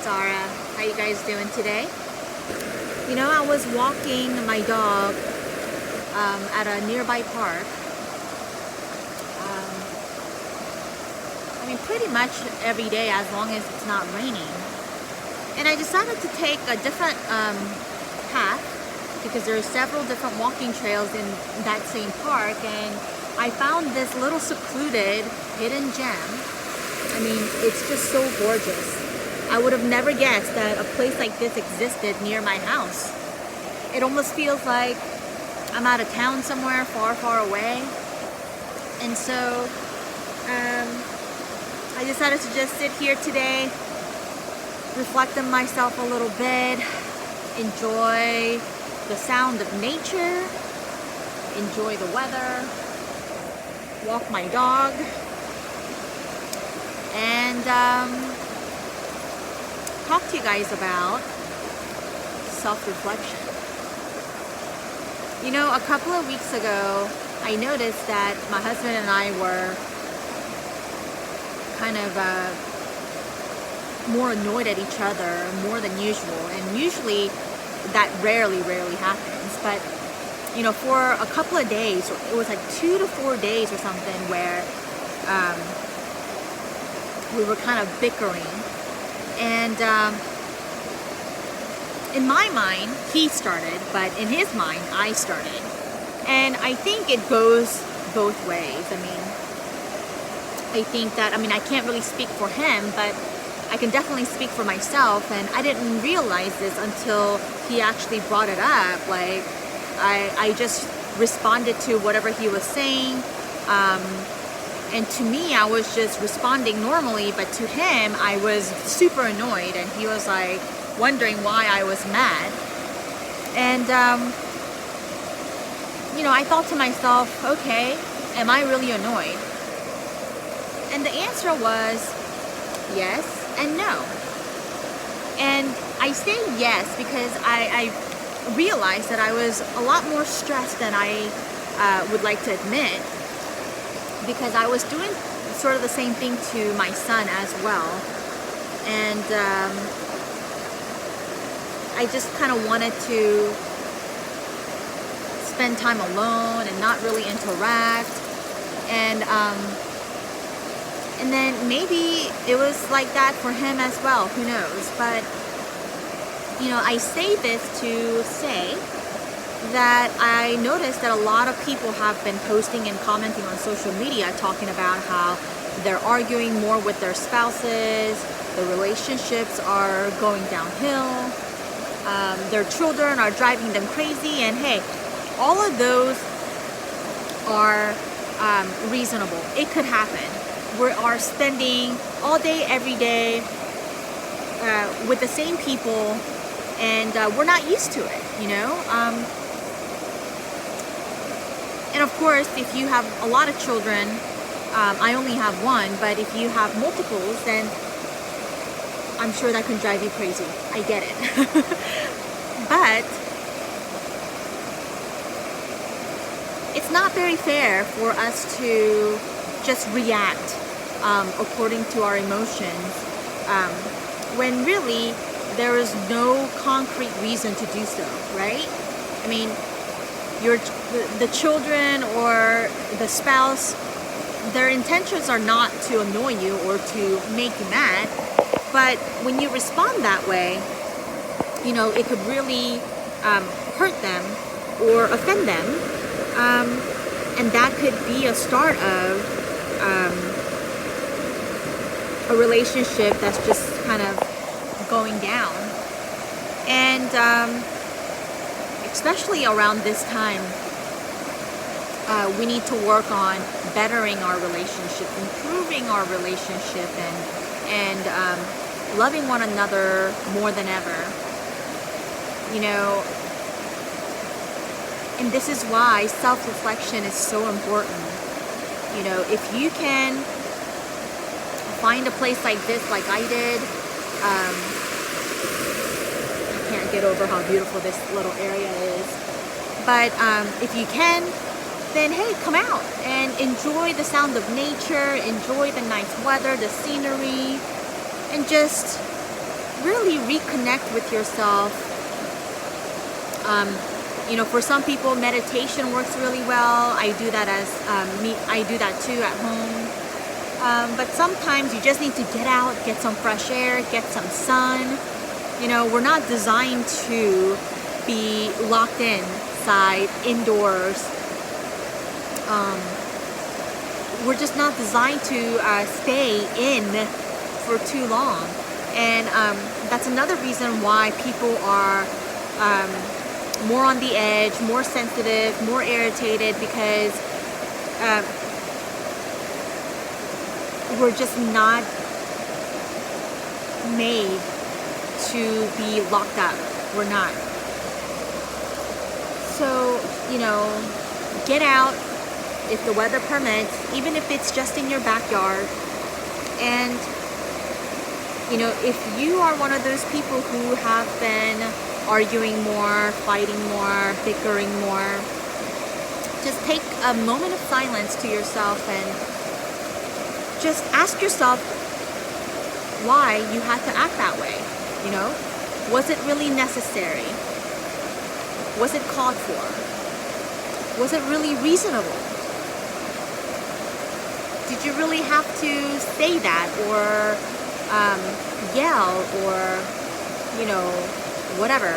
Zara. How you guys doing today? You know, I was walking my dog at a nearby park. I mean, pretty much every day as long as it's not raining. And I decided to take a different path because there are several different walking trails in that same park, and I found this little secluded hidden gem. I mean, it's just so gorgeous. I would have never guessed that a place like this existed near my house. It almost feels like I'm out of town somewhere far, far away. And so I decided to just sit here today, reflect on myself a little bit, enjoy the sound of nature, enjoy the weather, walk my dog, and talk to you guys about self-reflection. You know, a couple of weeks ago, I noticed that my husband and I were kind of more annoyed at each other more than usual, and usually that rarely happens, but you know, for a couple of days, it was like 2 to 4 days or something, where we were kind of bickering. And in my mind, he started, but in his mind, I started. And I think it goes both ways. I think that, I can't really speak for him, but I can definitely speak for myself. And I didn't realize this until he actually brought it up. Like, I just responded to whatever he was saying. And to me, I was just responding normally, but to him, I was super annoyed, and he was like wondering why I was mad. And, you know, I thought to myself, okay, am I really annoyed? And the answer was yes and no. And I say yes because I realized that I was a lot more stressed than I would like to admit, because I was doing sort of the same thing to my son as well. And I just kind of wanted to spend time alone and not really interact. And then maybe it was like that for him as well, who knows. But, you know, I say this to say that I noticed that a lot of people have been posting and commenting on social media talking about how they're arguing more with their spouses, the relationships are going downhill, their children are driving them crazy, and hey, all of those are reasonable. It could happen. We are spending all day, every day with the same people, and we're not used to it, you know? And of course, if you have a lot of children, I only have one, but if you have multiples, then I'm sure that can drive you crazy. I get it. But it's not very fair for us to just react according to our emotions when really there is no concrete reason to do so, right? I mean, the children or the spouse, their intentions are not to annoy you or to make you mad, but when you respond that way, you know, it could really hurt them or offend them, and that could be a start of a relationship that's just kind of going down. And especially around this time, we need to work on bettering our relationship, improving our relationship, and loving one another more than ever. You know, and this is why self-reflection is so important. You know, if you can find a place like this, like I did, I can't get over how beautiful this little area is. But if you can, then hey, come out and enjoy the sound of nature, enjoy the nice weather, the scenery, and just really reconnect with yourself. For some people, meditation works really well. I do that I do that too at home. But sometimes you just need to get out, get some fresh air, get some sun. We're not designed to be locked inside, indoors. We're just not designed to stay in for too long. And that's another reason why people are more on the edge, more sensitive, more irritated, because we're just not made to be locked up. We're not. So, get out if the weather permits, even if it's just in your backyard. And, if you are one of those people who have been arguing more, fighting more, bickering more, just take a moment of silence to yourself and just ask yourself why you had to act that way. Was it really necessary? Was it called for? Was it really reasonable? Did you really have to say that, or yell, or whatever,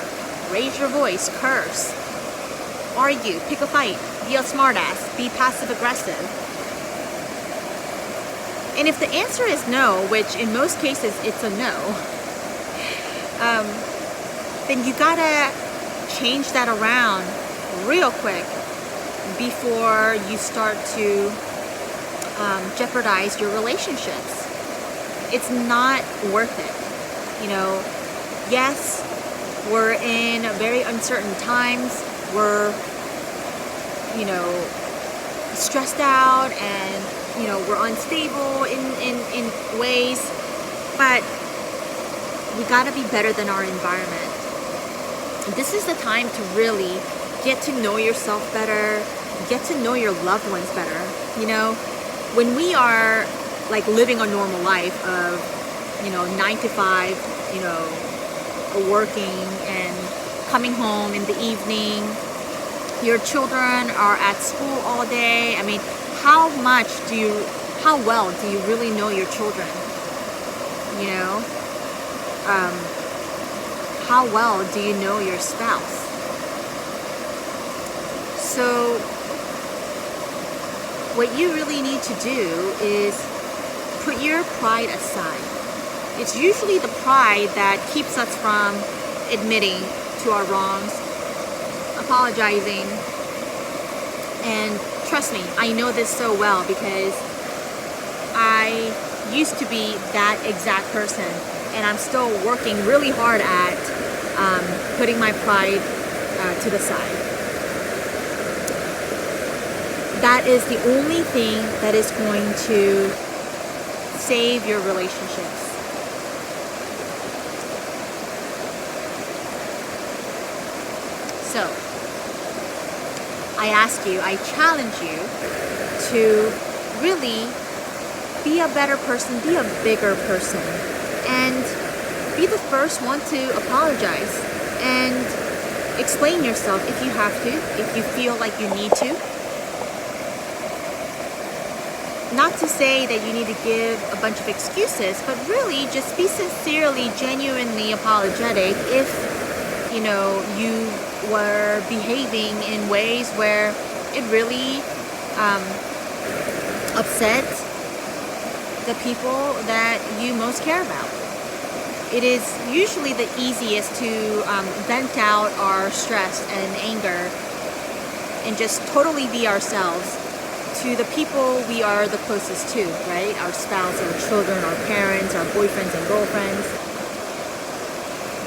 raise your voice, curse, argue, pick a fight, be a smartass, be passive aggressive? And if the answer is no, which in most cases it's a no, then you gotta change that around real quick before you start to jeopardize your relationships. It's not worth it. Yes, we're in very uncertain times. We're, stressed out, and, we're unstable in ways, but we gotta be better than our environment. This is the time to really get to know yourself better, get to know your loved ones better. When we are living a normal life of 9 to 5, working and coming home in the evening, your children are at school all day. I mean, how well do you really know your children? How well do you know your spouse? So what you really need to do is put your pride aside. It's usually the pride that keeps us from admitting to our wrongs, apologizing. And trust me, I know this so well, because I used to be that exact person, and I'm still working really hard at putting my pride to the side. That is the only thing that is going to save your relationships. So, I ask you, I challenge you to really be a better person, be a bigger person, and be the first one to apologize and explain yourself if you have to, if you feel like you need to. Not to say that you need to give a bunch of excuses, but really just be sincerely, genuinely apologetic if, you were behaving in ways where it really upset the people that you most care about. It is usually the easiest to vent out our stress and anger and just totally be ourselves to the people we are the closest to, right? Our spouse, our children, our parents, our boyfriends and girlfriends.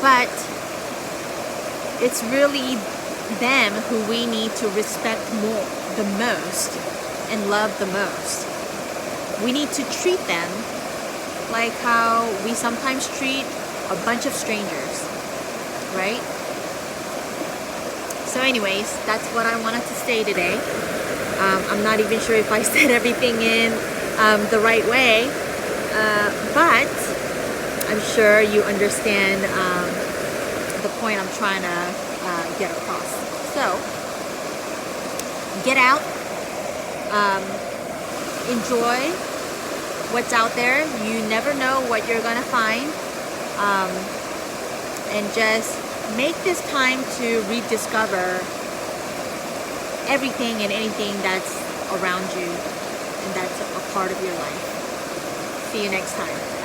But it's really them who we need to respect the most and love the most. We need to treat them like how we sometimes treat a bunch of strangers, right? So anyways, that's what I wanted to say today. I'm not even sure if I said everything in the right way, but I'm sure you understand the point I'm trying to get across. So, get out, um, enjoy what's out there. You never know what you're gonna find, um, and just make this time to rediscover everything and anything that's around you and that's a part of your life. See you next time.